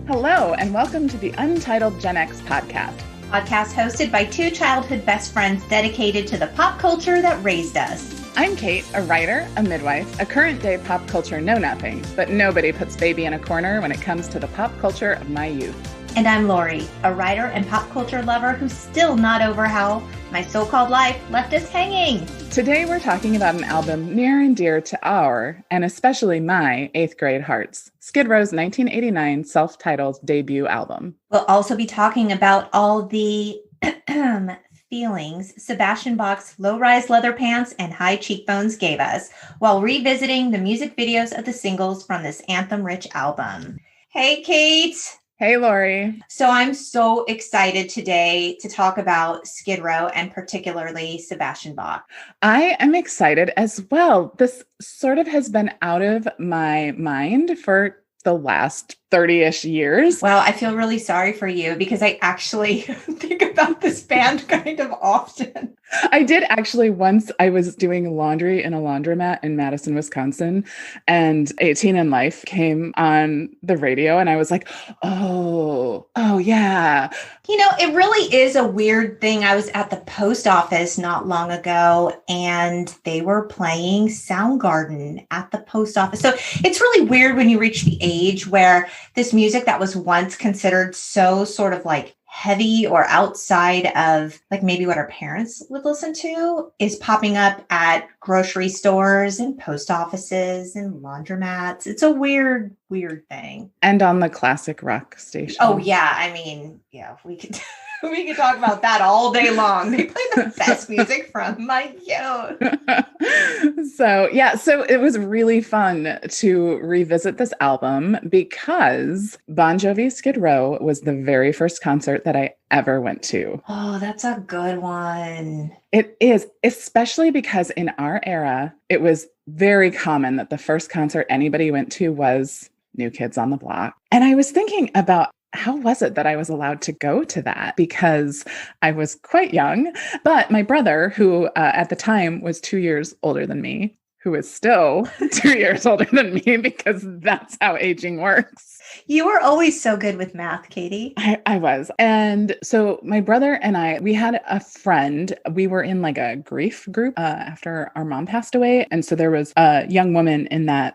Hello, and welcome to the Untitled Gen X podcast. Podcast hosted by two childhood best friends dedicated to the pop culture that raised us. I'm Kate, a writer, a midwife, a current-day pop culture know-nothing, but nobody puts baby in a corner when it comes to the pop culture of my youth. And I'm Lori, a writer and pop culture lover who's still not over how my so-called life left us hanging. Today we're talking about an album near and dear to our, and especially my, 8th grade hearts, Skid Row's 1989 self-titled debut album. We'll also be talking about all the feelings Sebastian Bach's low-rise leather pants and high cheekbones gave us, while revisiting the music videos of the singles from this anthem-rich album. Hey, Kate! Hey, Lori. So I'm so excited today to talk about Skid Row and particularly Sebastian Bach. I am excited as well. This sort of has been out of my mind for the last 30-ish years. Well, I feel really sorry for you because I actually think about this band kind of often. I did actually once. I was doing laundry in a laundromat in Madison, Wisconsin, and 18 in Life came on the radio, and I was like, oh, yeah. You know, it really is a weird thing. I was at the post office not long ago, and they were playing Soundgarden at the post office. So it's really weird when you reach the age where this music that was once considered so sort of like heavy or outside of like maybe what our parents would listen to is popping up at grocery stores and post offices and laundromats. It's a weird thing. And on the classic rock station. Oh yeah. I mean, yeah, we could talk about that all day long. They play the best music from my youth. So it was really fun to revisit this album because Bon Jovi's Skid Row was the very first concert that I ever went to. Oh, that's a good one. It is, especially because in our era, it was very common that the first concert anybody went to was New Kids on the Block. And I was thinking about how was it that I was allowed to go to that? Because I was quite young, but my brother, who at the time was 2 years older than me, who is still 2 years older than me because that's how aging works. You were always so good with math, Katie. I was. And so my brother and I, we had a friend. We were in like a grief group after our mom passed away. And so there was a young woman in that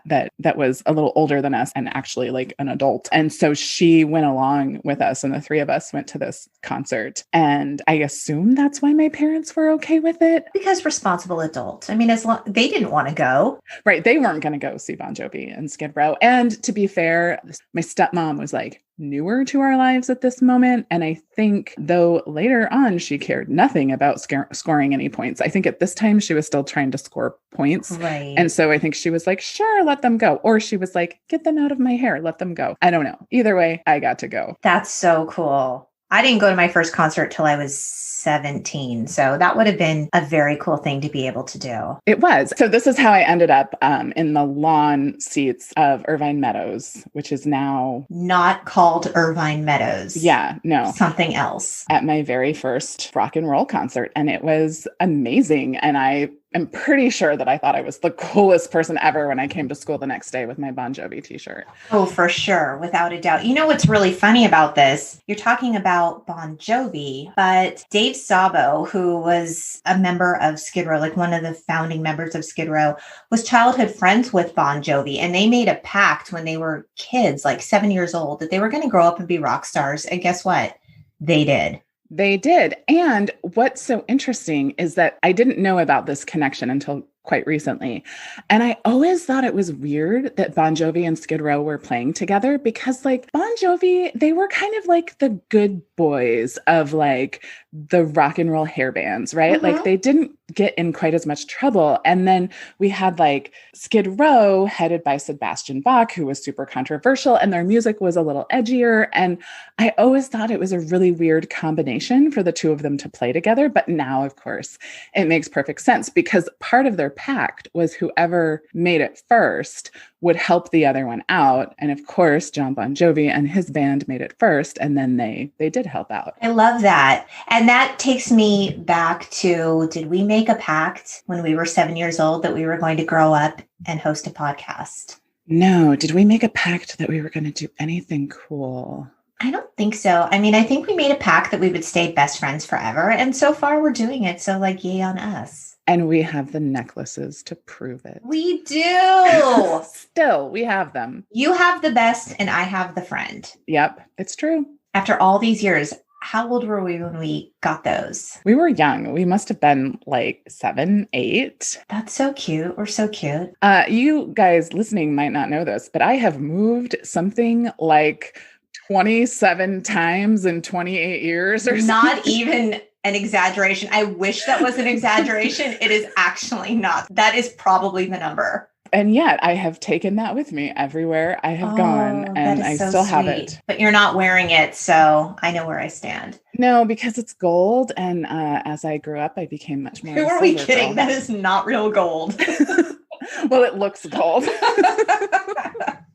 was a little older than us and actually like an adult. And so she went along with us and the three of us went to this concert. And I assume that's why my parents were okay with it. Because responsible adults. I mean, they didn't want to go. Right. They weren't going to go see Bon Jovi and Skid Row. And to be fair, my stepmom was like newer to our lives at this moment. And I think though later on, she cared nothing about scoring any points. I think at this time she was still trying to score points. Right. And so I think she was like, sure, let them go. Or she was like, get them out of my hair. Let them go. I don't know. Either way, I got to go. That's so cool. I didn't go to my first concert till I was 17. So that would have been a very cool thing to be able to do. It was. So this is how I ended up in the lawn seats of Irvine Meadows, which is now not called Irvine Meadows. Yeah, no. Something else. At my very first rock and roll concert. And it was amazing. And I am pretty sure that I thought I was the coolest person ever when I came to school the next day with my Bon Jovi t-shirt. Oh, for sure. Without a doubt. You know what's really funny about this? You're talking about Bon Jovi, but Dave Sabo, who was a member of Skid Row, like one of the founding members of Skid Row, was childhood friends with Bon Jovi. And they made a pact when they were kids, like 7 years old, that they were going to grow up and be rock stars. And guess what? They did. They did. And what's so interesting is that I didn't know about this connection until quite recently. And I always thought it was weird that Bon Jovi and Skid Row were playing together because like Bon Jovi, they were kind of like the good boys of like the rock and roll hair bands, right? Like they didn't get in quite as much trouble. And then we had like Skid Row headed by Sebastian Bach, who was super controversial and their music was a little edgier. And I always thought it was a really weird combination for the two of them to play together. But now, of course, it makes perfect sense because part of their pact was whoever made it first would help the other one out. And of course, John Bon Jovi and his band made it first, and then they did help out. I love that. And that takes me back to, did we make a pact when we were 7 years old that we were going to grow up and host a podcast? No. Did we make a pact that we were going to do anything cool? I don't think so. I mean, I think we made a pact that we would stay best friends forever. And so far we're doing it. So like, yay on us. And we have the necklaces to prove it. We do. Still, we have them. You have the best and I have the friend. Yep, it's true. After all these years, how old were we when we got those? We were young. We must have been like 7, 8. That's so cute. We're so cute. You guys listening might not know this, but I have moved something like 27 times in 28 years or something. Not even an exaggeration. I wish that was an exaggeration. It is actually not. That is probably the number. And yet I have taken that with me everywhere I have gone, and I still have it. But you're not wearing it, so I know where I stand. No, because it's gold. And as I grew up, I became much more. Who are we kidding? That is not real gold. Well, it looks gold.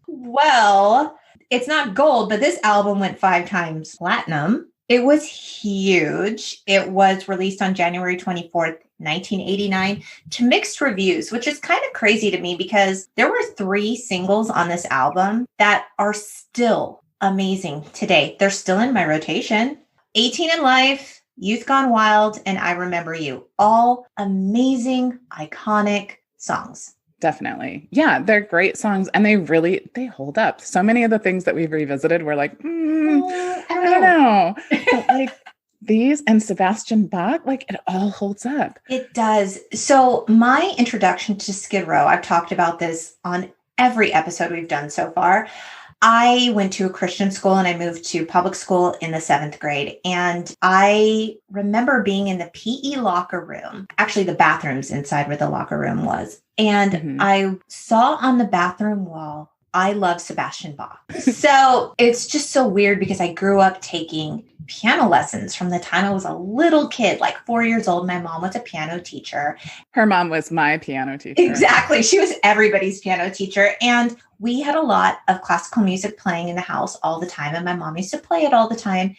Well, it's not gold, but this album went 5 times platinum. It was huge. It was released on January 24th, 1989 to mixed reviews, which is kind of crazy to me because there were 3 singles on this album that are still amazing today. They're still in my rotation. 18 in Life, Youth Gone Wild, and I Remember You. All amazing, iconic songs. Definitely. Yeah, they're great songs and they hold up. So many of the things that we've revisited were like, I don't know. But like these and Sebastian Bach, like it all holds up. It does. So my introduction to Skid Row, I've talked about this on every episode we've done so far. I went to a Christian school and I moved to public school in the 7th grade. And I remember being in the PE locker room, actually the bathrooms inside where the locker room was. And I saw on the bathroom wall, I love Sebastian Bach. So it's just so weird because I grew up taking piano lessons from the time I was a little kid, like 4 years old. My mom was a piano teacher. Her mom was my piano teacher. Exactly. She was everybody's piano teacher. And we had a lot of classical music playing in the house all the time. And my mom used to play it all the time.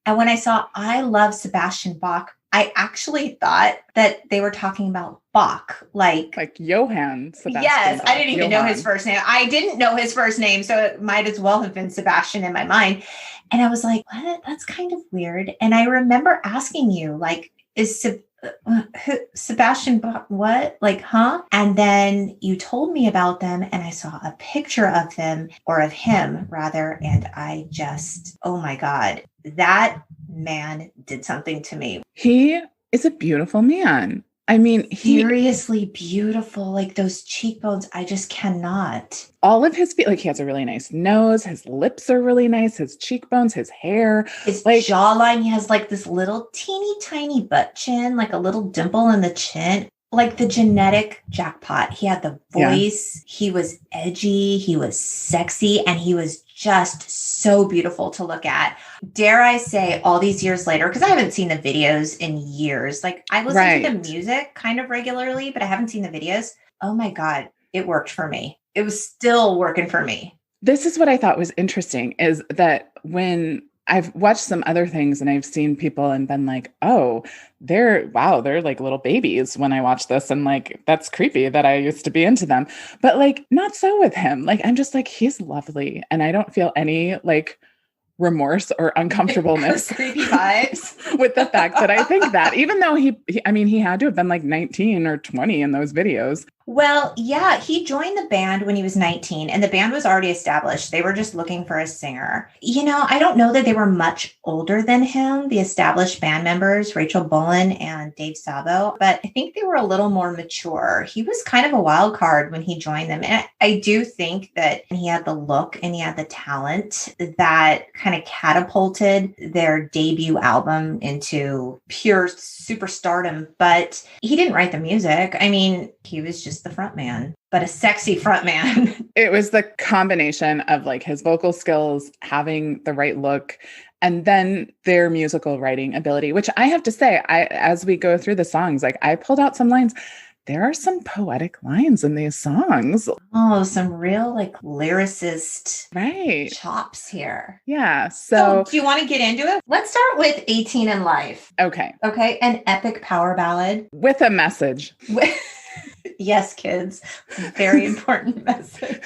And when I saw I love Sebastian Bach, I actually thought that they were talking about Bach, like Johann Sebastian Yes, Bach. I didn't even know his first name. I didn't know his first name, so it might as well have been Sebastian in my mind. And I was like, what? That's kind of weird. And I remember asking you, like, is Sebastian Bach what? Like, huh? And then you told me about them and I saw a picture of them, or of him rather. And I just, oh my God, that man did something to me. He is a beautiful man. I mean, seriously beautiful, like those cheekbones. I just cannot. All of his feet, like he has a really nice nose. His lips are really nice. His cheekbones, his hair, his jawline. He has like this little teeny tiny butt chin, like a little dimple in the chin, like the genetic jackpot. He had the voice. Yeah. He was edgy. He was sexy, and he was just so beautiful to look at. Dare I say, all these years later, because I haven't seen the videos in years. Like I listen to the music kind of regularly, but I haven't seen the videos. Oh my God, it worked for me. It was still working for me. This is what I thought was interesting, is that when I've watched some other things and I've seen people and been like, oh, they're like little babies when I watch this. And like, that's creepy that I used to be into them, but like, not so with him. Like, I'm just like, he's lovely. And I don't feel any like remorse or uncomfortableness creepy vibes with the fact that I think that, even though he had to have been like 19 or 20 in those videos. Well, yeah, he joined the band when he was 19 and the band was already established. They were just looking for a singer. You know, I don't know that they were much older than him, the established band members, Rachel Bolin and Dave Sabo, but I think they were a little more mature. He was kind of a wild card when he joined them. And I do think that he had the look and he had the talent that kind of catapulted their debut album into pure superstardom, but he didn't write the music. I mean, he was just the front man, but a sexy front man. It was the combination of like his vocal skills, having the right look, and then their musical writing ability, which I have to say, as we go through the songs, like I pulled out some lines. there are some poetic lines in these songs. Oh, some real like lyricist Right. chops here. Yeah. So do you want to get into it? Let's start with 18 in Life. Okay. Okay. An epic power ballad. With a message. Yes, kids. Very important message.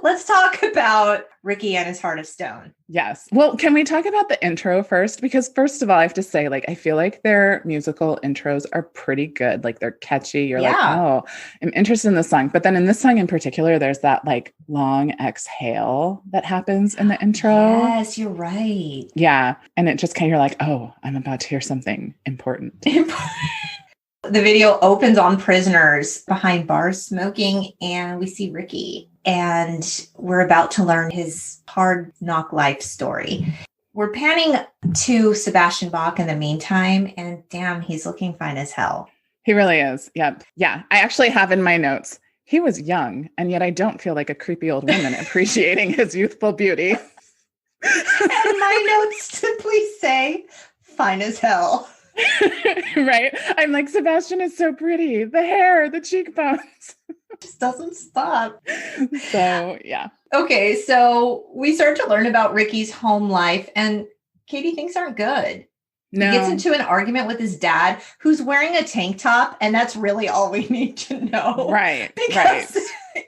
Let's talk about Ricky and his Heart of Stone. Yes. Well, can we talk about the intro first? Because first of all, I have to say, like, I feel like their musical intros are pretty good. Like, they're catchy. You're like, oh, I'm interested in this song. But then in this song in particular, there's that like long exhale that happens in the intro. Yes, you're right. Yeah. And it just kind of, you're like, oh, I'm about to hear something important. The video opens on prisoners behind bars smoking, and we see Ricky. And we're about to learn his hard knock life story. We're panning to Sebastian Bach in the meantime, and damn, he's looking fine as hell. He really is. Yep. Yeah. I actually have in my notes, he was young, and yet I don't feel like a creepy old woman appreciating his youthful beauty. And my notes simply say, fine as hell. Right. I'm like, Sebastian is so pretty. The hair, the cheekbones. Just doesn't stop. So, yeah. Okay. So we start to learn about Ricky's home life, and Katie, things aren't good. No. He gets into an argument with his dad, who's wearing a tank top. And that's really all we need to know. Right. Because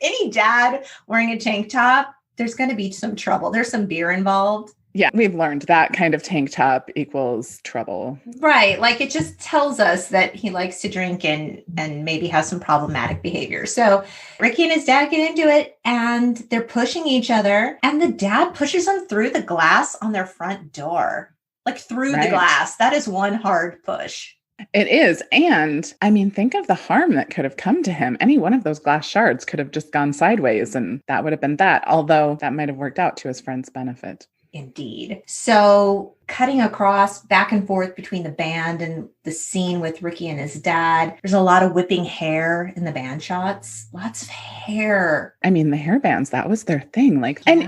any dad wearing a tank top, there's going to be some trouble. There's some beer involved. Yeah, we've learned that kind of tank top equals trouble. Right. Like it just tells us that he likes to drink and maybe has some problematic behavior. So Ricky and his dad get into it, and they're pushing each other, and the dad pushes him through the glass on their front door, like through the glass. That is one hard push. It is. And I mean, think of the harm that could have come to him. Any one of those glass shards could have just gone sideways, and that would have been that. Although that might have worked out to his friend's benefit. Indeed. So cutting across back and forth between the band and the scene with Ricky and his dad, there's a lot of whipping hair in the band shots. Lots of hair. I mean, the hair bands, that was their thing. Like, and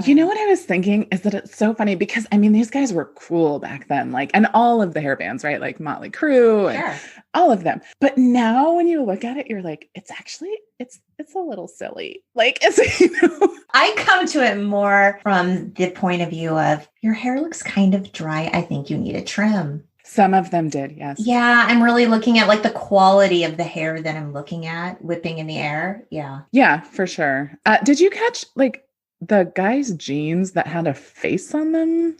you know what I was thinking is that it's so funny because I mean, these guys were cool back then, like, and all of the hair bands, right? Like Motley Crue and all of them. But now when you look at it, you're like, it's actually, it's a little silly. Like, it's, you know, I come to it more from the point of view of your hair looks kind of dry. I think you need a trim. Some of them did, yes. Yeah, I'm really looking at like the quality of the hair that I'm looking at, whipping in the air. Yeah. Yeah, for sure. Did you catch like the guy's jeans that had a face on them?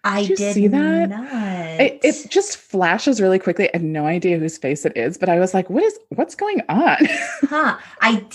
I did see that? Not. It just flashes really quickly. I have no idea whose face it is, but I was like, what's going on?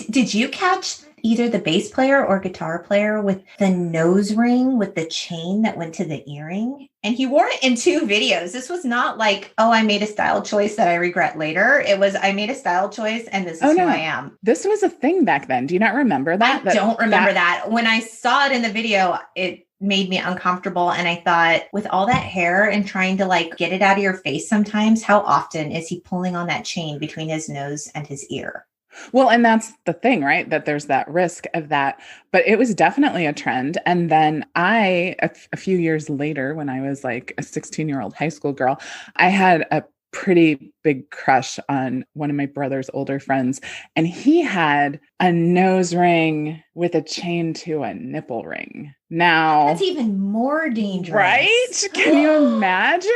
Did you catch either the bass player or guitar player with the nose ring with the chain that went to the earring? And he wore it in 2 videos. This was not like, oh, I made a style choice that I regret later. It was, I made a style choice and this is who I am. This was a thing back then. Do you not remember that? I don't remember that. When I saw it in the video, it made me uncomfortable. And I thought, with all that hair and trying to like get it out of your face sometimes, how often is he pulling on that chain between his nose and his ear? Well, and that's the thing, right? That there's that risk of that. But it was definitely a trend. And then a few years later, when I was like a 16-year-old high school girl, I had a pretty big crush on one of my brother's older friends. And he had a nose ring with a chain to a nipple ring. Now, that's even more dangerous. Right? Can you imagine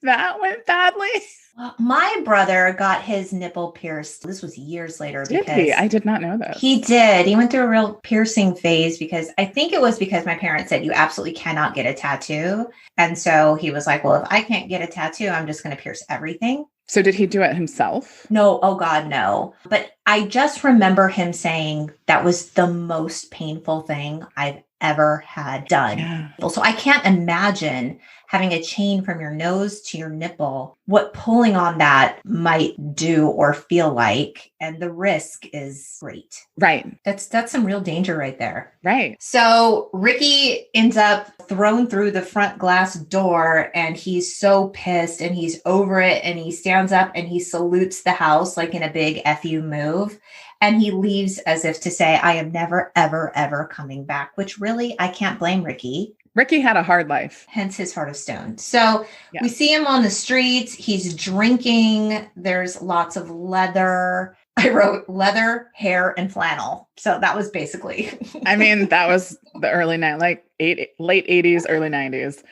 that went badly? Well, my brother got his nipple pierced. This was years later. Did he? I did not know that. He did. He went through a real piercing phase because I think it was because my parents said you absolutely cannot get a tattoo. And so he was like, well, if I can't get a tattoo, I'm just going to pierce everything. So did he do it himself? No. Oh God, no. But I just remember him saying that was the most painful thing I've ever had done. Yeah. So I can't imagine having a chain from your nose to your nipple, what pulling on that might do or feel like. And the risk is great. Right. That's some real danger right there. Right. So Ricky ends up thrown through the front glass door, and he's so pissed and he's over it, and he stands up and he salutes the house like in a big FU move. And he leaves as if to say, I am never, ever, ever coming back, which really, I can't blame Ricky. Ricky had a hard life. Hence his heart of stone. So Yeah. we see him on the streets. He's drinking. There's lots of leather. I wrote leather, hair, and flannel. So that was basically. I mean, that was the early night, like late 80s, early 90s.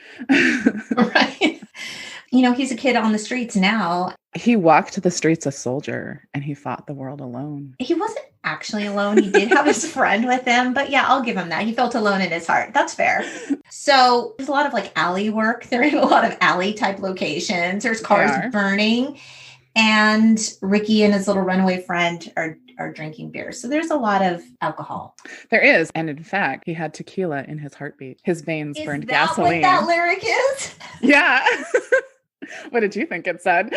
Right. You know, he's a kid on the streets now. He walked the streets a soldier and he fought the world alone. He wasn't actually alone. He did have his friend with him, but yeah, I'll give him that. He felt alone in his heart. That's fair. So there's a lot of like alley work. They're in a lot of alley type locations. There's cars burning, and Ricky and his little runaway friend are drinking beer. So there's a lot of alcohol. There is. And in fact, he had tequila in his heartbeat. His veins burned gasoline. Is that what that lyric is? Yeah. What did you think it said?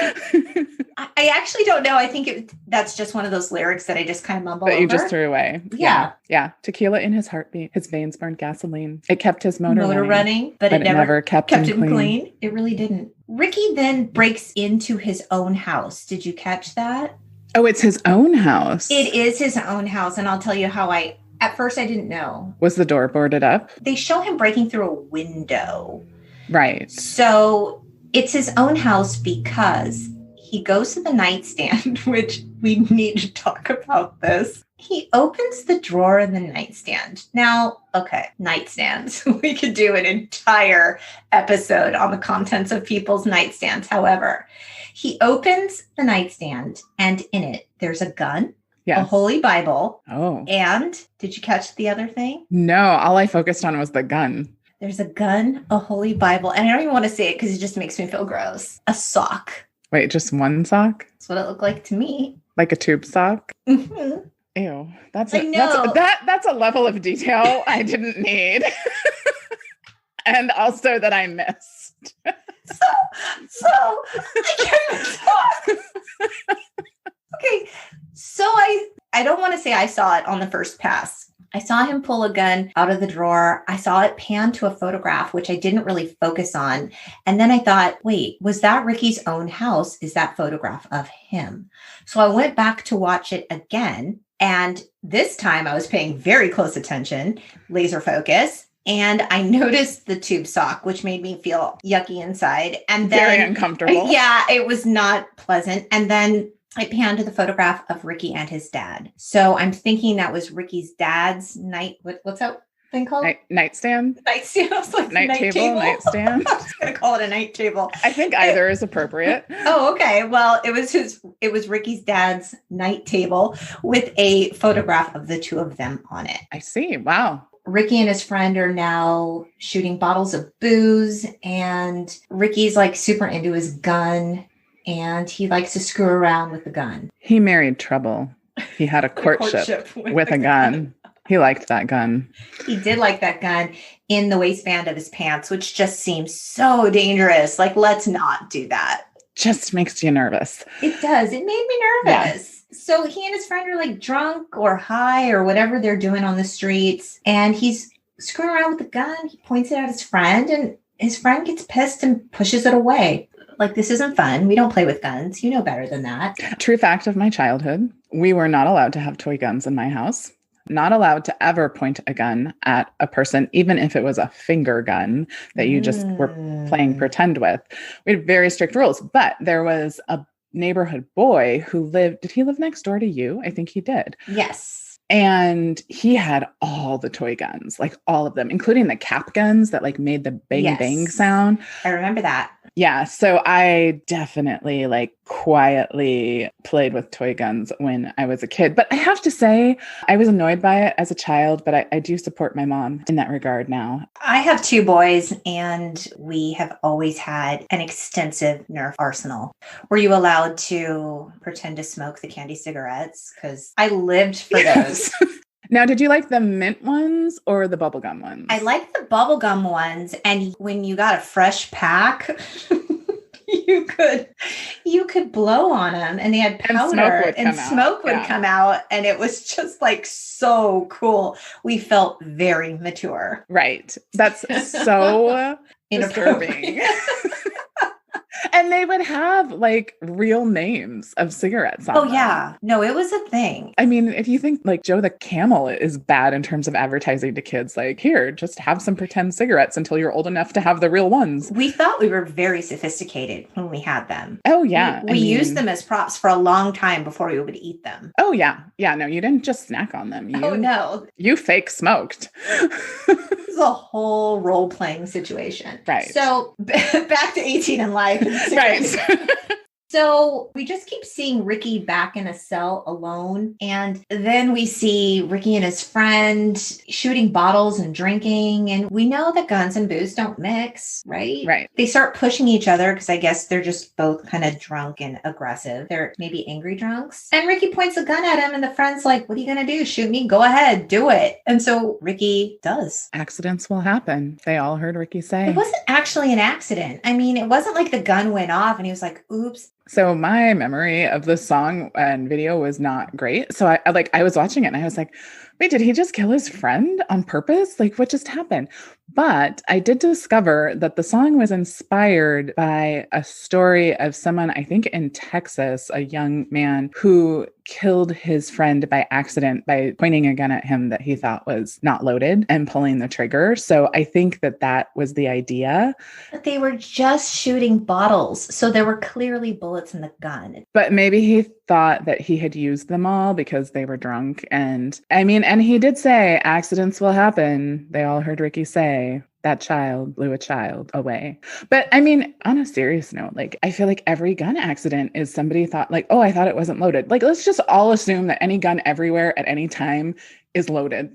I actually don't know. I think that's just one of those lyrics that I just kind of mumble over. That you just threw away. Yeah. Yeah. Tequila in his heartbeat. His veins burned gasoline. It kept his motor running, but it never kept him clean. It really didn't. Ricky then breaks into his own house. Did you catch that? Oh, it's his own house. It is his own house. And I'll tell you how at first I didn't know. Was the door boarded up? They show him breaking through a window. Right. So it's his own house because he goes to the nightstand, which we need to talk about this. He opens the drawer in the nightstand. Now, okay, nightstands. We could do an entire episode on the contents of people's nightstands. However, he opens the nightstand and in it, there's a gun, a Holy Bible. Oh. And did you catch the other thing? No, all I focused on was the gun. There's a gun, a Holy Bible, and I don't even want to say it because it just makes me feel gross. A sock. Wait, just one sock? That's what it looked like to me. Like a tube sock? Mm-hmm. Ew. That's a level of detail I didn't need. And also that I missed. So I can't even talk. Okay. So I don't want to say I saw it on the first pass. I saw him pull a gun out of the drawer. I saw it pan to a photograph, which I didn't really focus on. And then I thought, wait, was that Ricky's own house? Is that photograph of him? So I went back to watch it again. And this time I was paying very close attention, laser focus. And I noticed the tube sock, which made me feel yucky inside. And then very uncomfortable. Yeah, it was not pleasant. And then I panned to the photograph of Ricky and his dad. So I'm thinking that was Ricky's dad's what's that thing called? Nightstand? Nightstand. I was like, night table, nightstand. I was going to call it a night table. I think either is appropriate. Oh, okay. Well, it was Ricky's dad's night table with a photograph of the two of them on it. I see. Wow. Ricky and his friend are now shooting bottles of booze, and Ricky's like super into his gun. And he likes to screw around with the gun. He married trouble. He had a courtship with a gun. He liked that gun. He did like that gun in the waistband of his pants, which just seems so dangerous. Like, let's not do that. Just makes you nervous. It does. It made me nervous. Yeah. So he and his friend are like drunk or high or whatever they're doing on the streets. And he's screwing around with the gun. He points it at his friend, and his friend gets pissed and pushes it away. Like, this isn't fun. We don't play with guns. You know better than that. True fact of my childhood. We were not allowed to have toy guns in my house. Not allowed to ever point a gun at a person, even if it was a finger gun that you just were playing pretend with. We had very strict rules, but there was a neighborhood boy who lived, did he live next door to you? I think he did. Yes. And he had all the toy guns, like all of them, including the cap guns that like made the bang bang sound. I remember that. Yeah. So I definitely like quietly played with toy guns when I was a kid. But I have to say, I was annoyed by it as a child, but I do support my mom in that regard now. I have two boys, and we have always had an extensive Nerf arsenal. Were you allowed to pretend to smoke the candy cigarettes? Because I lived for those. Now, did you like the mint ones or the bubblegum ones? I liked the bubblegum ones. And when you got a fresh pack, you could blow on them, and they had powder, and smoke would come out. And it was just like so cool. We felt very mature. Right. That's so disturbing. And they would have like real names of cigarettes on them. Yeah. No, it was a thing. I mean, if you think like Joe the Camel is bad in terms of advertising to kids, like here, just have some pretend cigarettes until you're old enough to have the real ones. We thought we were very sophisticated when we had them. Oh, yeah. We used them as props for a long time before we would eat them. Oh, yeah. Yeah. No, you didn't just snack on them. No. You fake smoked. This is a whole role-playing situation. Right. So back to 18 in life. Right. So we just keep seeing Ricky back in a cell alone. And then we see Ricky and his friend shooting bottles and drinking. And we know that guns and booze don't mix, right? Right. They start pushing each other because I guess they're just both kind of drunk and aggressive. They're maybe angry drunks. And Ricky points a gun at him and the friend's like, what are you going to do? Shoot me? Go ahead. Do it. And so Ricky does. Accidents will happen. They all heard Ricky say. It wasn't actually an accident. I mean, it wasn't like the gun went off and he was like, oops. So my memory of the song and video was not great. So I was watching it and I was like, wait, did he just kill his friend on purpose? Like what just happened? But I did discover that the song was inspired by a story of someone, I think in Texas, a young man who killed his friend by accident by pointing a gun at him that he thought was not loaded and pulling the trigger. So I think that was the idea. But they were just shooting bottles. So there were clearly bullets in the gun. But maybe he thought that he had used them all because they were drunk. And I mean, and he did say accidents will happen. They all heard Ricky say, that child blew a child away. But I mean, on a serious note, like I feel like every gun accident is somebody thought like, oh, I thought it wasn't loaded. Like, let's just all assume that any gun everywhere at any time is loaded,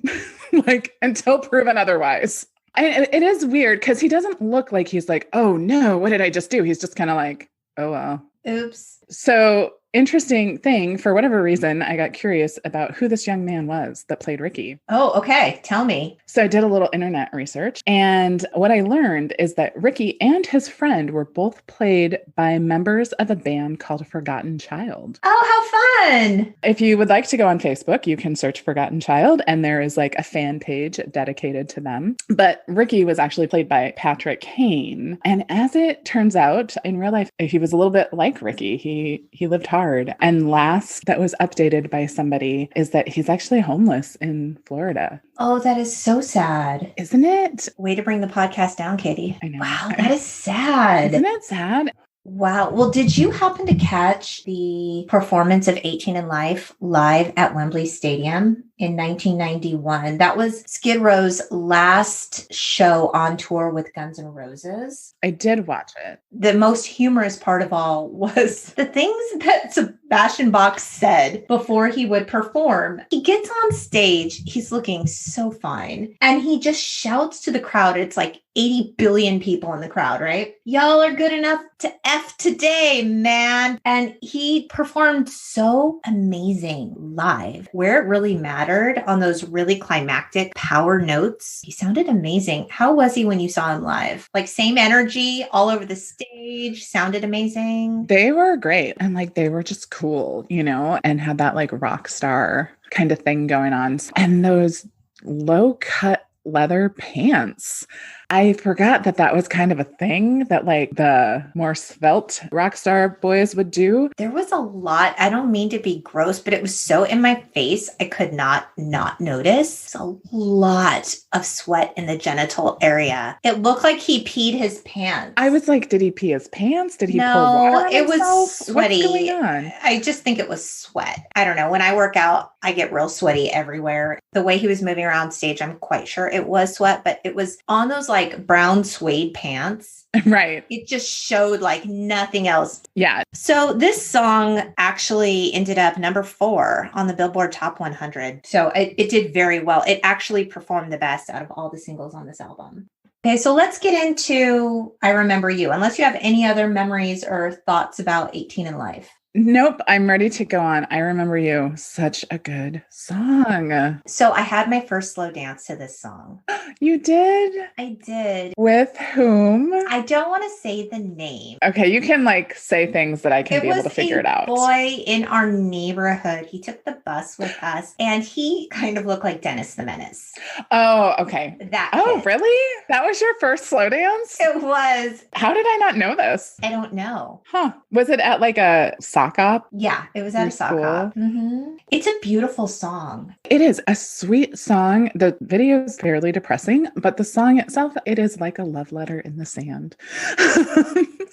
like until proven otherwise. It is weird because he doesn't look like he's like, oh no, what did I just do? He's just kind of like, oh, well. Oops. So interesting thing, for whatever reason, I got curious about who this young man was that played Ricky. Oh, okay. Tell me. So I did a little internet research, and what I learned is that Ricky and his friend were both played by members of a band called Forgotten Child. Oh, how fun. If you would like to go on Facebook, you can search Forgotten Child, and there is like a fan page dedicated to them. But Ricky was actually played by Patrick Kane. And as it turns out, in real life, he was a little bit like Ricky. He lived hard. And last that was updated by somebody is that he's actually homeless in Florida. Oh, that is so sad. Isn't it? Way to bring the podcast down, Katie. I know. Wow, that is sad. Isn't it sad? Wow. Well, did you happen to catch the performance of 18 in Life live at Wembley Stadium in 1991? That was Skid Row's last show on tour with Guns N' Roses. I did watch it. The most humorous part of all was the things that Sebastian Bach said before he would perform. He gets on stage, he's looking so fine, and he just shouts to the crowd. It's like 80 billion people in the crowd, right? Y'all are good enough to F today, man. And he performed so amazing live where it really mattered on those really climactic power notes. He sounded amazing. How was he when you saw him live? Like same energy all over the stage, sounded amazing. They were great. And like, they were just cool, you know, and had that like rock star kind of thing going on. And those low cut leather pants. I forgot that was kind of a thing that like the more svelte rock star boys would do. There was a lot. I don't mean to be gross, but it was so in my face. I could not notice. A lot of sweat in the genital area. It looked like he peed his pants. I was like, did he pee his pants? Did he pour water on it himself? Was sweaty. What's going on? I just think it was sweat. I don't know. When I work out, I get real sweaty everywhere. The way he was moving around stage, I'm quite sure it was sweat, but it was on those like brown suede pants. Right. It just showed like nothing else. Yeah. So this song actually ended up number 4 on the Billboard Top 100. So it did very well. It actually performed the best out of all the singles on this album. Okay, so let's get into I Remember You, unless you have any other memories or thoughts about 18 in Life. Nope, I'm ready to go on. I Remember You. Such a good song. So I had my first slow dance to this song. You did? I did. With whom? I don't want to say the name. Okay, you can like say things that I can be able to figure it out. Boy in our neighborhood. He took the bus with us and he kind of looked like Dennis the Menace. Oh, okay. Kid. Really? That was your first slow dance? It was. How did I not know this? I don't know. Huh. Was it at like a sock op? Yeah, it was at a sock op. Mm-hmm. It's a beautiful song. It is a sweet song. The video is fairly depressing, but the song itself, it is like a love letter in the sand.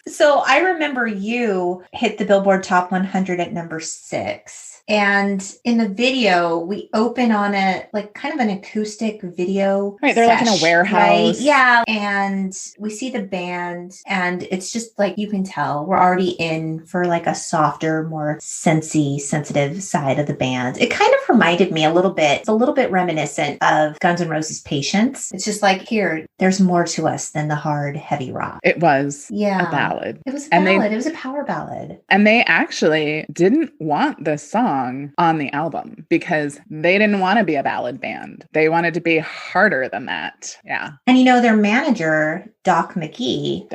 So I Remember You hit the Billboard Top 100 at number 6. And in the video, we open on a like kind of an acoustic video. Right. They're like in a warehouse. Right? Yeah. And we see the band and it's just like you can tell we're already in for like a softer, more sensitive side of the band. It kind of reminded me a little bit. It's a little bit reminiscent of Guns N' Roses' Patience. It's just like here, there's more to us than the hard, heavy rock. It was a ballad. It was a ballad. It was a power ballad. And they actually didn't want this song on the album because they didn't want to be a ballad band. They wanted to be harder than that. Yeah. And you know, their manager, Doc McGee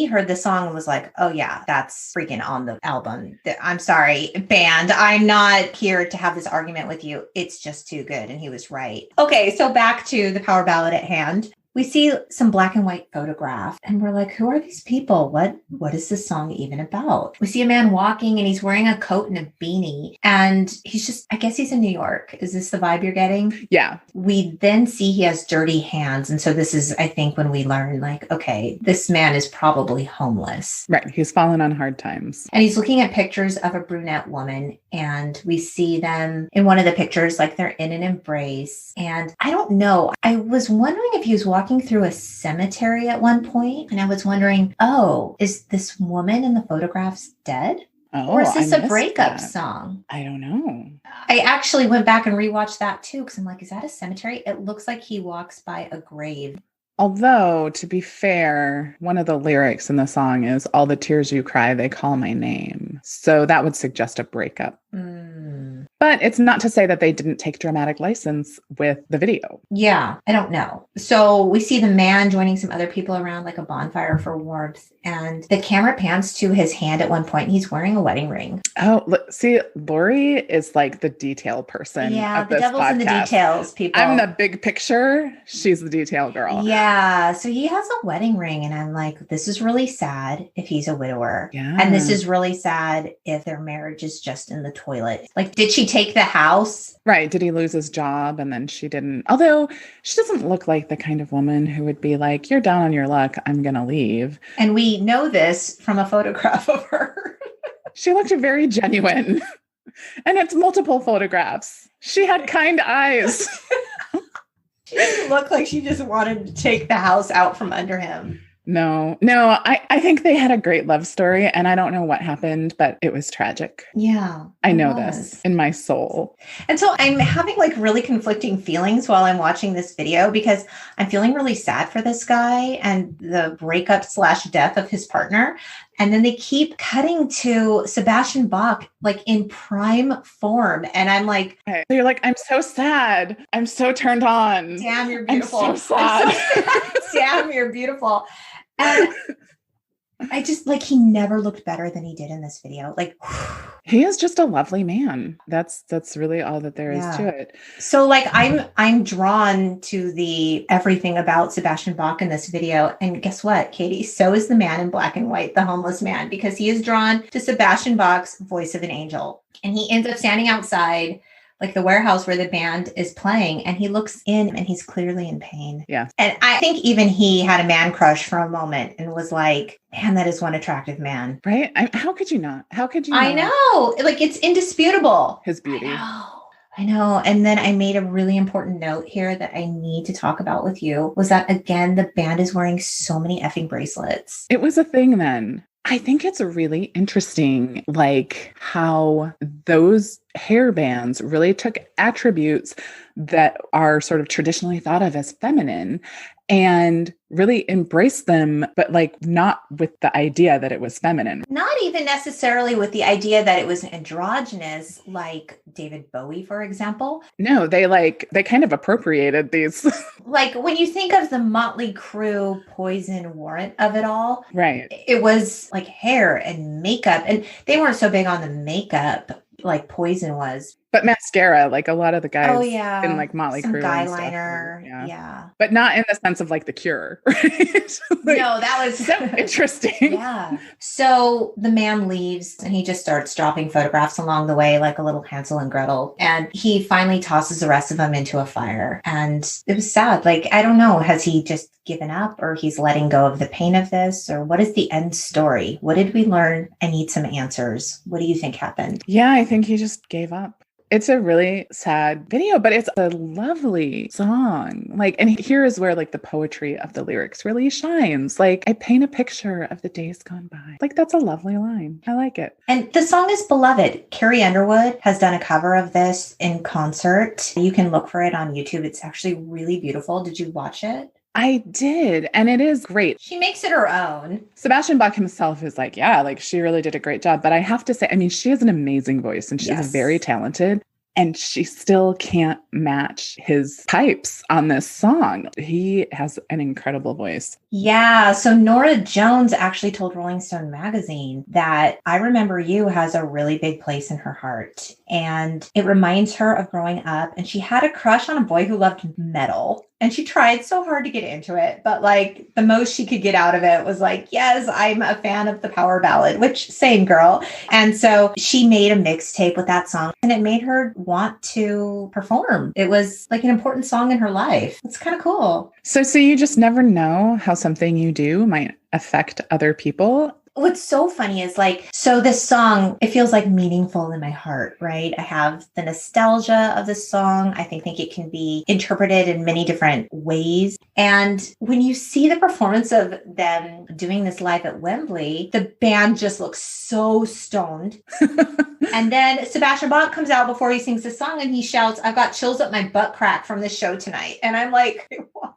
heard the song and was like, oh yeah, that's freaking on the album. I'm sorry, band. I'm not here to have this argument with you. It's just too good. And he was right. Okay, so back to the power ballad at hand. We see some black and white photograph and we're like, who are these people? What is this song even about? We see a man walking and he's wearing a coat and a beanie and he's just, I guess he's in New York. Is this the vibe you're getting? Yeah. We then see he has dirty hands. And so this is, I think, when we learn like, okay, this man is probably homeless. Right. He's fallen on hard times. And he's looking at pictures of a brunette woman and we see them in one of the pictures, like they're in an embrace. And I don't know. I was wondering if he was walking through a cemetery at one point, and I was wondering, oh, is this woman in the photographs dead? Oh, or is this a breakup song? I don't know. I actually went back and rewatched that too, because I'm like, is that a cemetery? It looks like he walks by a grave. Although, to be fair, one of the lyrics in the song is, all the tears you cry, they call my name. So that would suggest a breakup. But it's not to say that they didn't take dramatic license with the video. Yeah, I don't know. So we see the man joining some other people around like a bonfire for warmth. And the camera pans to his hand at one point. He's wearing a wedding ring. Oh, look, see, Lori is like the detail person. Yeah, of the this devil's podcast. in the details, people. I'm the big picture. She's the detail girl. Yeah. So he has a wedding ring. And I'm like, this is really sad if he's a widower. Yeah. And this is really sad if their marriage is just in the toilet. Like, did she take the house? Right. Did he lose his job and then she didn't? Although she doesn't look like the kind of woman who would be like, you're down on your luck, I'm going to leave. And we know this from a photograph of her. She looked very genuine. And it's multiple photographs. She had kind eyes. She didn't look like she just wanted to take the house out from under him. No, I think they had a great love story and I don't know what happened, but it was tragic. Yeah. I know this in my soul. And so I'm having like really conflicting feelings while I'm watching this video because I'm feeling really sad for this guy and the breakup / death of his partner. And then they keep cutting to Sebastian Bach, like in prime form. And I'm like, okay. So you're like, I'm so sad. I'm so turned on. Damn, you're beautiful. I'm so sad. Damn, you're beautiful. And I just like, he never looked better than he did in this video. Like, he is just a lovely man. That's really all that there is to it. So like, I'm drawn to the everything about Sebastian Bach in this video. And guess what, Katie? So is the man in black and white, the homeless man, because he is drawn to Sebastian Bach's voice of an angel. And he ends up standing outside like the warehouse where the band is playing, and he looks in and he's clearly in pain. Yeah. And I think even he had a man crush for a moment and was like, man, that is one attractive man. Right? How could you not? How could you not? I know. Like, it's indisputable. His beauty. I know. And then I made a really important note here that I need to talk about with you was that, again, the band is wearing so many effing bracelets. It was a thing then. I think it's really interesting, like how those hair bands really took attributes that are sort of traditionally thought of as feminine and really embrace them, but like not with the idea that it was feminine. Not even necessarily with the idea that it was androgynous, like David Bowie, for example. No, they kind of appropriated these. Like when you think of the Motley Crue Poison warrant of it all, right? It was like hair and makeup, and they weren't so big on the makeup like Poison was. But mascara, like a lot of the guys in like Motley Crue, guy liner, yeah. But not in the sense of like The Cure, right? Like, no, that was so interesting. Yeah. So the man leaves and he just starts dropping photographs along the way, like a little Hansel and Gretel. And he finally tosses the rest of them into a fire. And it was sad. Like, I don't know, has he just given up, or he's letting go of the pain of this, or what is the end story? What did we learn? I need some answers. What do you think happened? Yeah, I think he just gave up. It's a really sad video, but it's a lovely song. Like, and here is where like the poetry of the lyrics really shines. Like, I paint a picture of the days gone by. Like, that's a lovely line. I like it. And the song is beloved. Carrie Underwood has done a cover of this in concert. You can look for it on YouTube. It's actually really beautiful. Did you watch it? I did. And it is great. She makes it her own. Sebastian Bach himself is like, yeah, like she really did a great job. But I have to say, I mean, she has an amazing voice and she's very talented. And she still can't match his pipes on this song. He has an incredible voice. Yeah. So Norah Jones actually told Rolling Stone magazine that I Remember You has a really big place in her heart. And it reminds her of growing up. And she had a crush on a boy who loved metal. And she tried so hard to get into it. But like the most she could get out of it was like, yes, I'm a fan of the power ballad, which same girl. And so she made a mixtape with that song and it made her want to perform. It was like an important song in her life. It's kind of cool. So you just never know how something you do might affect other people. What's so funny is like, so this song, it feels like meaningful in my heart, right? I have the nostalgia of this song. I think it can be interpreted in many different ways. And when you see the performance of them doing this live at Wembley, the band just looks so stoned. And then Sebastian Bach comes out before he sings the song and he shouts, "I've got chills up my butt crack from the show tonight." And I'm like, what?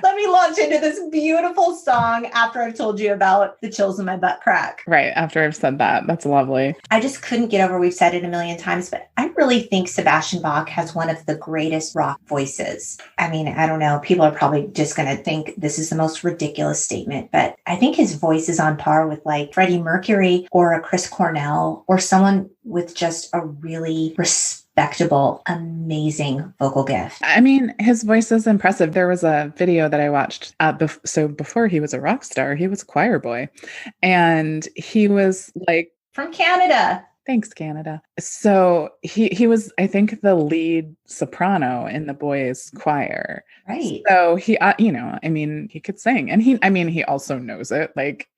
Let me launch into this beautiful song after I've told you about the chills in my butt crack. Right. After I've said that. That's lovely. I just couldn't get over, we've said it a million times, but I really think Sebastian Bach has one of the greatest rock voices. I mean, I don't know. People are probably just going to think this is the most ridiculous statement, but I think his voice is on par with like Freddie Mercury or a Chris Cornell or someone with just a really respectable, amazing vocal gift. I mean, his voice is impressive. There was a video that I watched. So before he was a rock star, he was a choir boy. And he was like... From Canada. Thanks, Canada. So he was, I think, the lead soprano in the boys' choir. Right. So he, I mean, he could sing. And he also knows it. Like,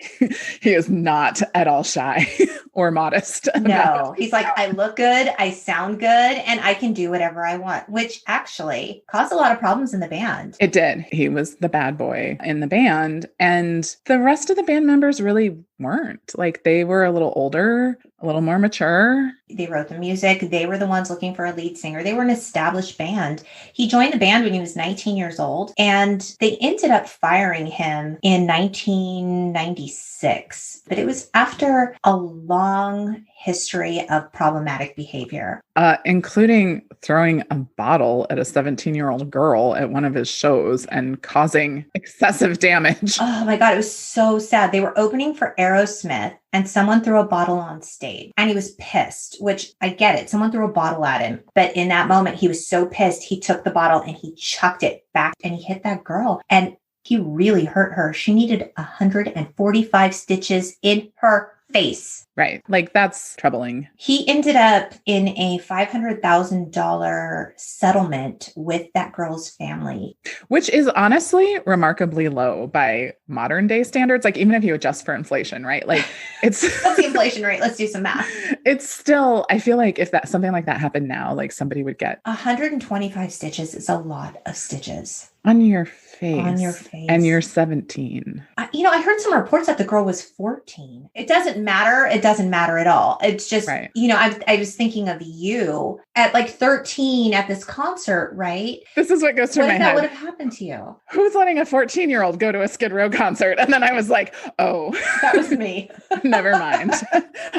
he is not at all shy or modest. No, he's like, I look good, I sound good, and I can do whatever I want, which actually caused a lot of problems in the band. It did. He was the bad boy in the band. And the rest of the band members really weren't. Like, they were a little older, a little more mature. They wrote the music. They were the ones looking for a lead singer. They were an established band. He joined the band when he was 19 years old, and they ended up firing him in 1996. But it was after a long history of problematic behavior. Including throwing a bottle at a 17-year-old girl at one of his shows and causing excessive damage. Oh my God, it was so sad. They were opening for Aerosmith and someone threw a bottle on stage and he was pissed, which I get it. Someone threw a bottle at him. But in that moment, he was so pissed. He took the bottle and he chucked it back and he hit that girl. And he really hurt her. She needed 145 stitches in her face. Right. Like, that's troubling. He ended up in a $500,000 settlement with that girl's family. Which is honestly remarkably low by modern day standards. Like, even if you adjust for inflation, right? Like, it's... What's the inflation rate? Let's do some math. It's still, I feel like if that something like that happened now, like somebody would get... 125 stitches is a lot of stitches. On your face. On your face. And you're 17. I heard some reports that the girl was 14. It doesn't matter. It doesn't matter at all. It's just, Right. I was thinking of you at like 13 at this concert, right? This is what goes through my What head. would have happened to you? Who's letting a 14-year-old go to a Skid Row concert? And then I was like, oh, That was me. never mind.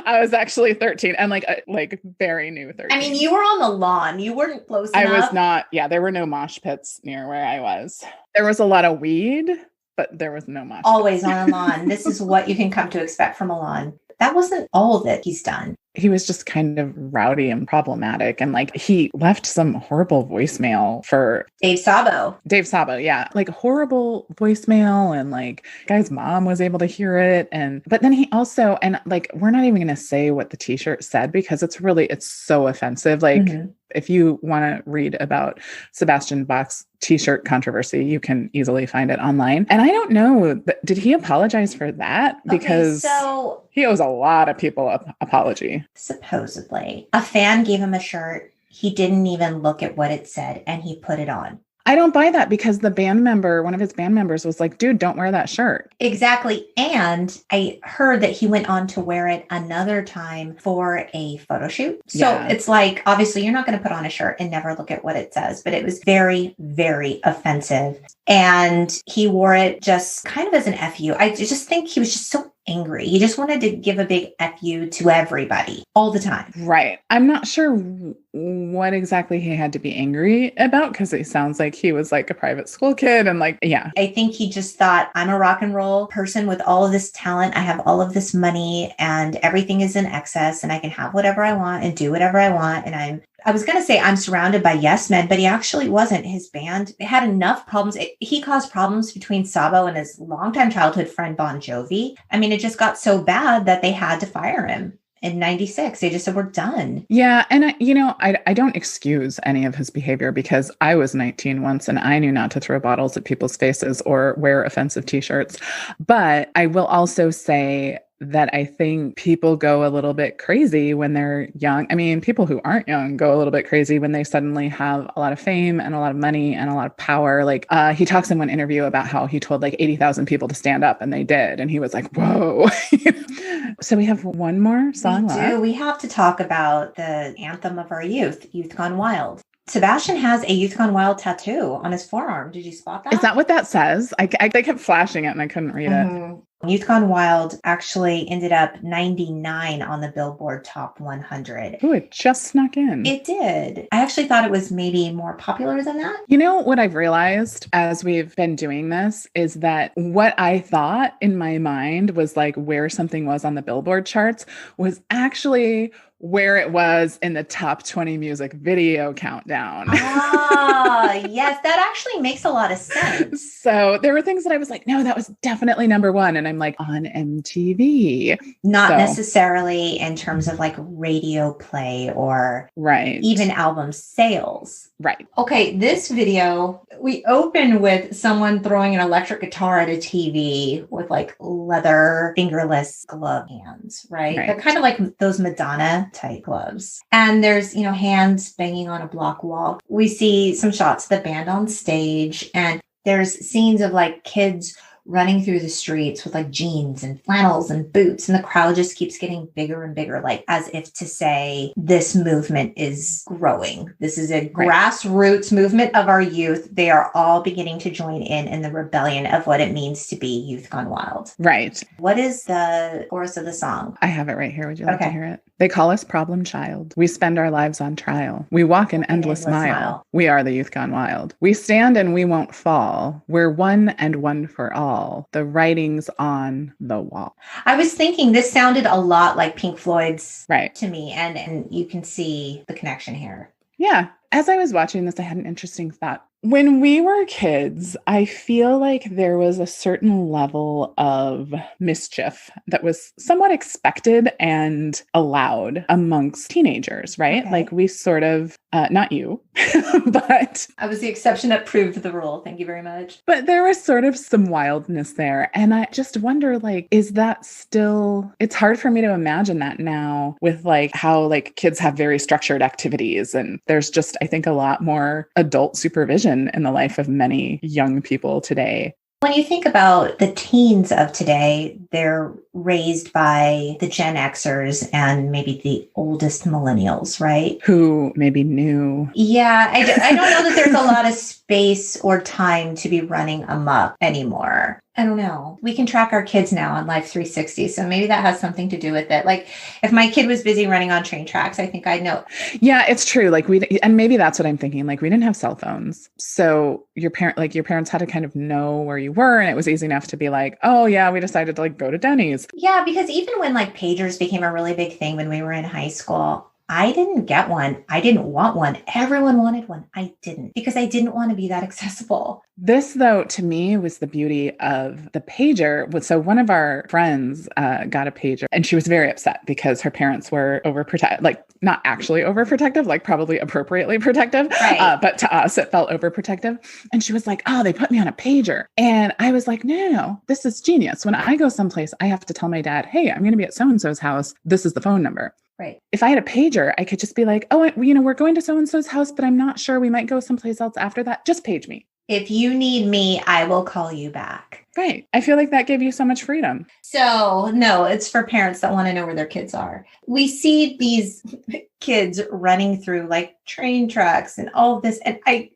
I was actually 13 and like very new 13. I mean, you were on the lawn. You weren't close enough. I was not. Yeah, there were no mosh pits near where I was. There was a lot of weed, but there was no mosh Always pits. on a lawn. This is what you can come to expect from a lawn. That wasn't all that he's done. He was just kind of rowdy and problematic. And like he left some horrible voicemail for Dave Sabo. Yeah. Like horrible voicemail. And like guy's mom was able to hear it. But then he also, and like, we're not even going to say what the t-shirt said because it's so offensive. Like if you want to read about Sebastian Bach's t-shirt controversy, you can easily find it online. And I don't know, did he apologize for that? Because so he owes a lot of people an apology. Supposedly, a fan gave him a shirt. He didn't even look at what it said and he put it on. I don't buy that because one of his band members was like, dude, don't wear that shirt. Exactly. And I heard that he went on to wear it another time for a photo shoot. So It's like, obviously you're not going to put on a shirt and never look at what it says, but it was very, very offensive. And he wore it just kind of as an FU. I just think he was just so angry. He just wanted to give a big FU to everybody all the time. Right. I'm not sure what exactly he had to be angry about because it sounds like he was like a private school kid and like, yeah. I think he just thought, I'm a rock and roll person with all of this talent. I have all of this money and everything is in excess and I can have whatever I want and do whatever I want. And I was going to say I'm surrounded by yes men, but he actually wasn't. His band had enough problems. He caused problems between Sabo and his longtime childhood friend Bon Jovi. I mean, it just got so bad that they had to fire him. In 96, they just said, we're done. Yeah. And I don't excuse any of his behavior because I was 19 once and I knew not to throw bottles at people's faces or wear offensive t-shirts. But I will also say that I think people go a little bit crazy when they're young. I mean, people who aren't young go a little bit crazy when they suddenly have a lot of fame and a lot of money and a lot of power. Like he talks in one interview about how he told like 80,000 people to stand up and they did. And he was like, whoa. So we have one more song left. We have to talk about the anthem of our youth, Youth Gone Wild. Sebastian has a Youth Gone Wild tattoo on his forearm. Did you spot that? Is that what that says? I kept flashing it and I couldn't read it. Youth Gone Wild actually ended up 99 on the Billboard Top 100. Oh, it just snuck in. It did. I actually thought it was maybe more popular than that. You know what I've realized as we've been doing this is that what I thought in my mind was like where something was on the Billboard charts was actually where it was in the top 20 music video countdown. Yes, that actually makes a lot of sense. So there were things that I was like, no, that was definitely number one. And I'm like, on MTV. Not necessarily in terms of like radio play or even album sales. Right. Okay, this video, we open with someone throwing an electric guitar at a TV with like leather fingerless glove hands, right? They're kind of like those Madonna type gloves. And there's, hands banging on a block wall. We see some shots of the band on stage and there's scenes of like kids running through the streets with like jeans and flannels and boots. And the crowd just keeps getting bigger and bigger, like as if to say this movement is growing. This is a grassroots movement of our youth. They are all beginning to join in the rebellion of what it means to be Youth Gone Wild. Right. What is the chorus of the song? I have it right here. Would you like to hear it? They call us problem child. We spend our lives on trial. We walk an endless mile. We are the Youth Gone Wild. We stand and we won't fall. We're one and one for all. The writing's on the wall. I was thinking this sounded a lot like Pink Floyd's to me. And you can see the connection here. Yeah. As I was watching this, I had an interesting thought. When we were kids, I feel like there was a certain level of mischief that was somewhat expected and allowed amongst teenagers, right? Okay. Like we sort of, not you, but... I was the exception that proved the rule. Thank you very much. But there was sort of some wildness there. And I just wonder, like, is that still... It's hard for me to imagine that now with like how like kids have very structured activities and there's just, I think, a lot more adult supervision in the life of many young people today. When you think about the teens of today, they're raised by the Gen Xers and maybe the oldest millennials, right? Who maybe knew. Yeah, I don't know that there's a lot of space or time to be running amok anymore. I don't know. We can track our kids now on Life 360. So maybe that has something to do with it. Like if my kid was busy running on train tracks, I think I'd know. Yeah, it's true. And maybe that's what I'm thinking. Like we didn't have cell phones. So your parents had to kind of know where you were. And it was easy enough to be like, oh yeah, we decided to go to Denny's. Yeah, because even when pagers became a really big thing when we were in high school, I didn't get one. I didn't want one. Everyone wanted one. I didn't because I didn't want to be that accessible. This, though, to me was the beauty of the pager. So one of our friends got a pager and she was very upset because her parents were overprotective, not actually overprotective, probably appropriately protective. Right. But to us, it felt overprotective. And she was like, oh, they put me on a pager. And I was like, no, this is genius. When I go someplace, I have to tell my dad, hey, I'm going to be at so-and-so's house. This is the phone number. Right. If I had a pager, I could just be like, oh, we're going to so-and-so's house, but I'm not sure. We might go someplace else after that. Just page me. If you need me, I will call you back. Right. I feel like that gave you so much freedom. So no, it's for parents that want to know where their kids are. We see these kids running through train tracks and all of this. And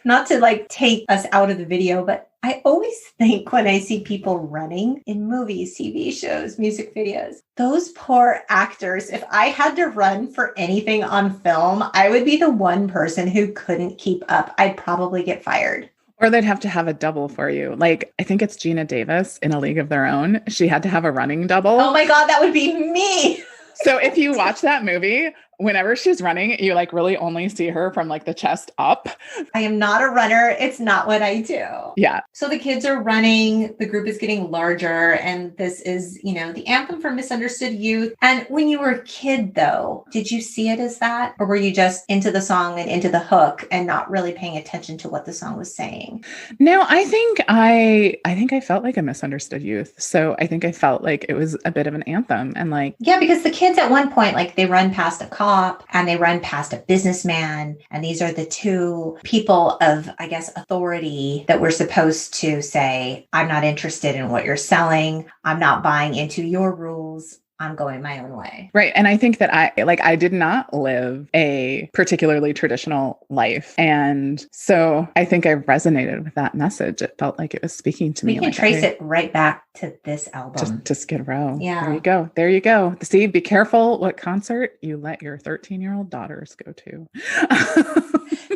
not to take us out of the video, but I always think when I see people running in movies, TV shows, music videos, those poor actors, if I had to run for anything on film, I would be the one person who couldn't keep up. I'd probably get fired. Or they'd have to have a double for you. I think it's Gina Davis in A League of Their Own. She had to have a running double. Oh my God, that would be me. So if you watch that movie, whenever she's running, you really only see her from the chest up. I am not a runner. It's not what I do. Yeah. So the kids are running, the group is getting larger, and this is, the anthem for misunderstood youth. And when you were a kid though, did you see it as that? Or were you just into the song and into the hook and not really paying attention to what the song was saying? No, I think I felt like a misunderstood youth. So I think I felt like it was a bit of an anthem and yeah, because the kids at one point, they run past a cop and they run past a businessman. And these are the two people of, I guess, authority that we're supposed to say, I'm not interested in what you're selling. I'm not buying into your rules. I'm going my own way. Right. And I think that I did not live a particularly traditional life. And so I think I resonated with that message. It felt like it was speaking to me. We can trace it right back to this album. To Skid Row. Yeah. There you go. See, be careful what concert you let your 13-year-old daughters go to.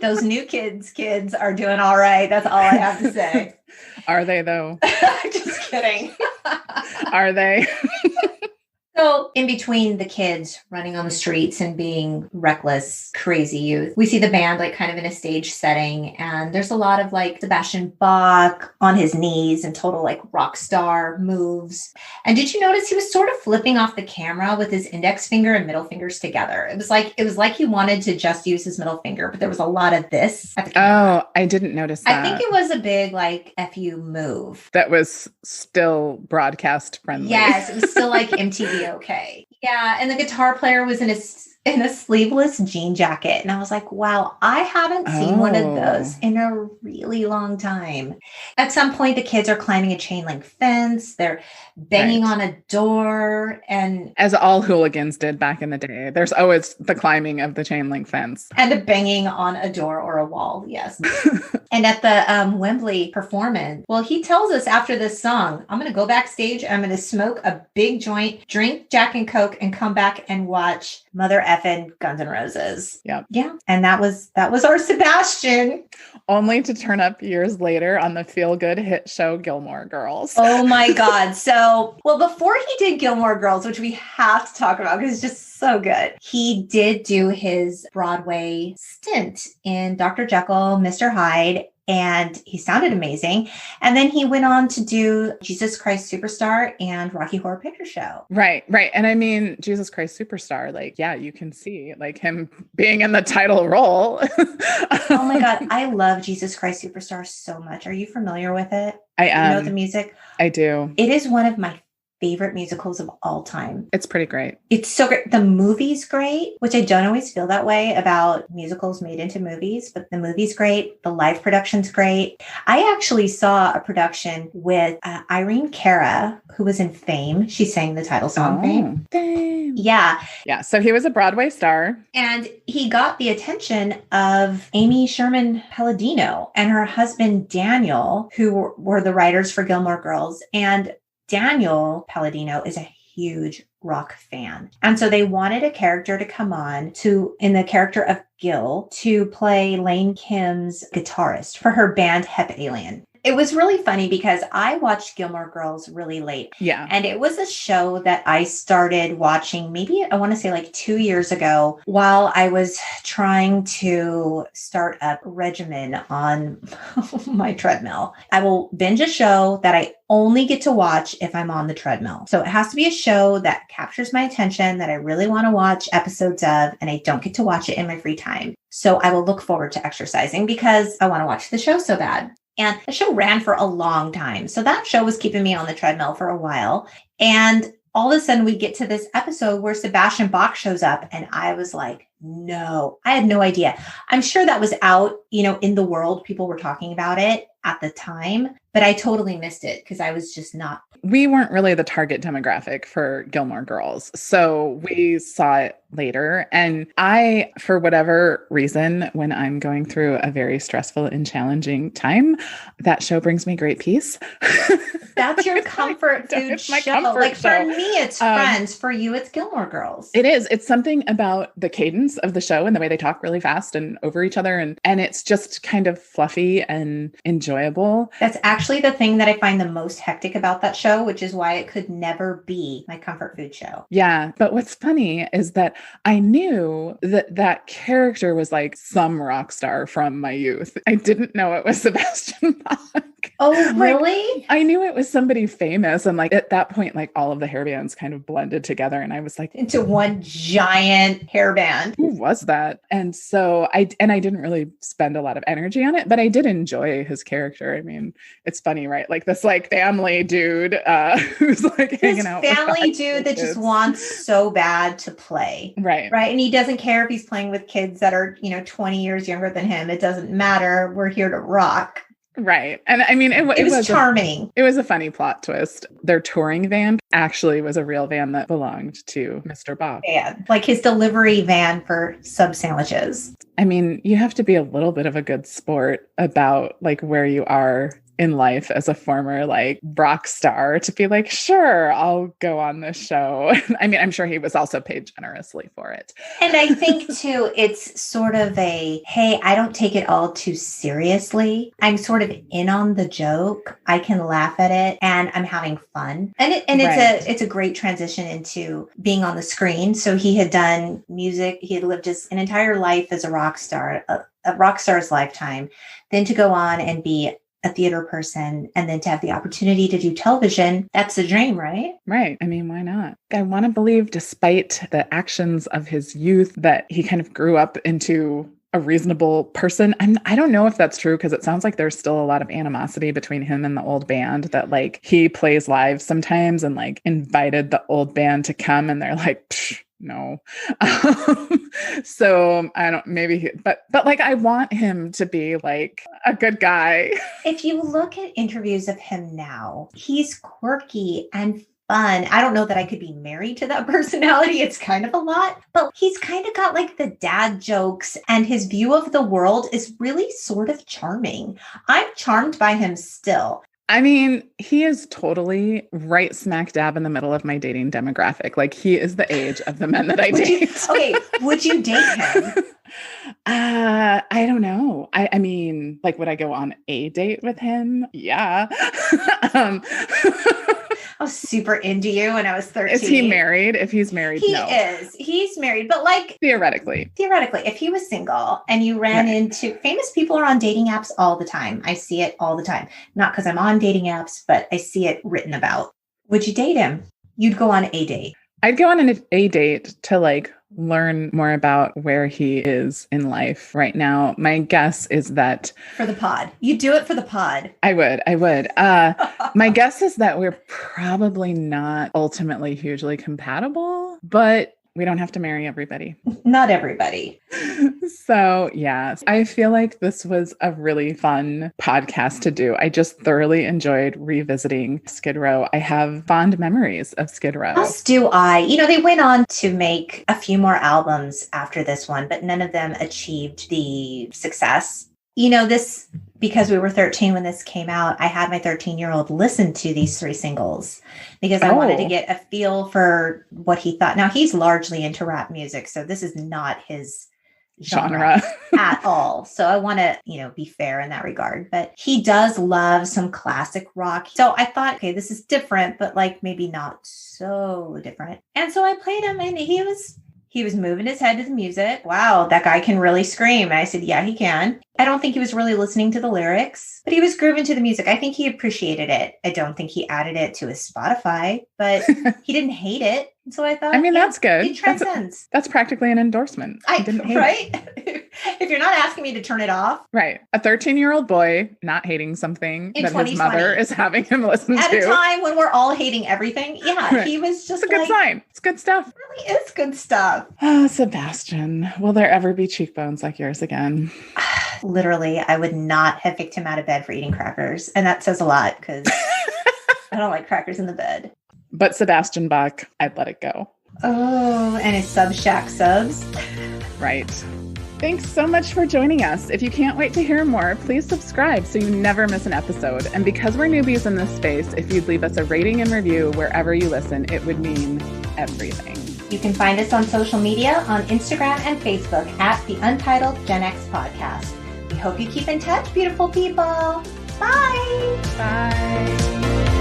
Those new kids are doing all right. That's all I have to say. Are they though? Just kidding. Are they? So in between the kids running on the streets and being reckless, crazy youth, we see the band kind of in a stage setting. And there's a lot of Sebastian Bach on his knees and total rock star moves. And did you notice he was sort of flipping off the camera with his index finger and middle fingers together? It was like he wanted to just use his middle finger, but there was a lot of this at the camera. Oh, I didn't notice that. I think it was a big FU move. That was still broadcast friendly. Yes, it was still MTV okay. Yeah, and the guitar player was in a sleeveless jean jacket. And I was like, wow, I haven't seen one of those in a really long time. At some point, the kids are climbing a chain link fence. They're banging on a door. And as all hooligans did back in the day, there's always the climbing of the chain link fence. And a banging on a door or a wall. Yes. And at the Wembley performance, well, he tells us after this song, I'm going to go backstage. I'm going to smoke a big joint, drink Jack and Coke, and come back and watch Mother effing Guns N' Roses. Yeah. Yeah. And that was our Sebastian. Only to turn up years later on the feel-good hit show Gilmore Girls. Oh my God. So, well, before he did Gilmore Girls, which we have to talk about because it's just so good, he did do his Broadway stint in Dr. Jekyll, Mr. Hyde, and he sounded amazing. And then he went on to do Jesus Christ Superstar and Rocky Horror Picture Show. Right. And I mean, Jesus Christ Superstar, yeah, you can see him being in the title role. Oh my God. I love Jesus Christ Superstar so much. Are you familiar with it? I am. You know the music? I do. It is one of my favorite musicals of all time. It's pretty great. It's so great. The movie's great, which I don't always feel that way about musicals made into movies, but the movie's great. The live production's great. I actually saw a production with Irene Cara, who was in Fame. She sang the title song, Fame. Fame. Yeah. Yeah. So he was a Broadway star. And he got the attention of Amy Sherman Palladino and her husband, Daniel, who were the writers for Gilmore Girls. And Daniel Palladino is a huge rock fan. And so they wanted a character to come on in the character of Gil, to play Lane Kim's guitarist for her band Hep Alien. It was really funny because I watched Gilmore Girls really late. Yeah. And it was a show that I started watching maybe, I want to say like 2 years ago, while I was trying to start a regimen on my treadmill. I will binge a show that I only get to watch if I'm on the treadmill. So it has to be a show that captures my attention, that I really want to watch episodes of, and I don't get to watch it in my free time. So I will look forward to exercising because I want to watch the show so bad. And the show ran for a long time. So that show was keeping me on the treadmill for a while. And all of a sudden we get to this episode where Sebastian Bach shows up. And I was like, no, I had no idea. I'm sure that was out, in the world. People were talking about it at the time, but I totally missed it because I was just not. We weren't really the target demographic for Gilmore Girls. So we saw it later. And I, for whatever reason, when I'm going through a very stressful and challenging time, that show brings me great peace. That's your comfort food It's my show. comfort Like show. for me, it's Friends. For you, it's Gilmore Girls. It is. It's something about the cadence of the show and the way they talk really fast and over each other. And it's just kind of fluffy and enjoyable. That's actually the thing that I find the most hectic about that show, which is why it could never be my comfort food show. Yeah. But what's funny is that I knew that character was like some rock star from my youth. I didn't know it was Sebastian Bach. Oh, really? I knew it was somebody famous. And like at that point, like all of the hair bands kind of blended together. And I was like, into one giant hairband. Who was that? And so I didn't really spend a lot of energy on it, but I did enjoy his character. I mean, it's funny, right? Like this like family dude who's like hanging out. This family dude that just wants so bad to play. Right. Right. And he doesn't care if he's playing with kids that are, 20 years younger than him. It doesn't matter. We're here to rock. Right. And I mean, it was charming. It was a funny plot twist. Their touring van actually was a real van that belonged to Mr. Bach. Yeah. Like his delivery van for sub sandwiches. I mean, you have to be a little bit of a good sport about like where you are in life as a former like rock star to be like, sure, I'll go on this show. I mean, I'm sure he was also paid generously for it. And I think too, it's sort of hey, I don't take it all too seriously. I'm sort of in on the joke. I can laugh at it and I'm having fun. And it's a great transition into being on the screen. So he had done music. He had lived an entire life as a rock star, a rock star's lifetime, then to go on and be a theater person and then to have the opportunity to do television. That's the dream, right? Right. I mean, why not? I want to believe despite the actions of his youth that he kind of grew up into a reasonable person. I don't know if that's true because it sounds like there's still a lot of animosity between him and the old band, that like he plays live sometimes and like invited the old band to come and they're like, no. So I don't, but like, I want him to be like a good guy. If you look at interviews of him now, he's quirky and fun. I don't know that I could be married to that personality. It's kind of a lot, but he's kind of got like the dad jokes and his view of the world is really sort of charming. I'm charmed by him still. I mean, he is totally right smack dab in the middle of my dating demographic. Like he is the age of the men that I date. Would you date him? I don't know. I mean, like, would I go on a date with him? Yeah. I was super into you when I was 13. Is he married? If he's married, no. He is. He's married, but like theoretically, if he was single and you ran into famous people are on dating apps all the time. I see it all the time. Not because I'm on dating apps, but I see it written about. Would you date him? You'd go on a date. I'd go on a date to like learn more about where he is in life right now. My guess is that for the pod, you do it for the pod. I would. My guess is that we're probably not ultimately hugely compatible, but we don't have to marry everybody. Not everybody. So, yeah, I feel like this was a really fun podcast to do. I just thoroughly enjoyed revisiting Skid Row. I have fond memories of Skid Row. As do I. You know, they went on to make a few more albums after this one, but none of them achieved the success. You know, this, because we were 13 when this came out, I had my 13-year-old listen to these 3 singles because I wanted to get a feel for what he thought. Now, he's largely into rap music, so this is not his genre at all. So I want to, be fair in that regard. But he does love some classic rock. So I thought, okay, this is different, but like maybe not so different. And so I played him and he was moving his head to the music. Wow, that guy can really scream. And I said, yeah, he can. I don't think he was really listening to the lyrics, but he was grooving to the music. I think he appreciated it. I don't think he added it to his Spotify, but he didn't hate it. And so I thought, that's good. It transcends. That's practically an endorsement. I didn't hate it. If you're not asking me to turn it off. Right. A 13-year-old boy not hating something that his mother is having him listen to. At a time when we're all hating everything. Yeah, right. He was just It's a good sign. It's good stuff. It really is good stuff. Oh, Sebastian, will there ever be cheekbones like yours again? Literally, I would not have kicked him out of bed for eating crackers. And that says a lot because I don't like crackers in the bed. But Sebastian Bach, I'd let it go. Oh, and his Sub Shack subs. Right. Thanks so much for joining us. If you can't wait to hear more, please subscribe so you never miss an episode. And because we're newbies in this space, if you'd leave us a rating and review wherever you listen, it would mean everything. You can find us on social media on Instagram and Facebook at the Untitled Gen X Podcast. We hope you keep in touch, beautiful people. Bye. Bye.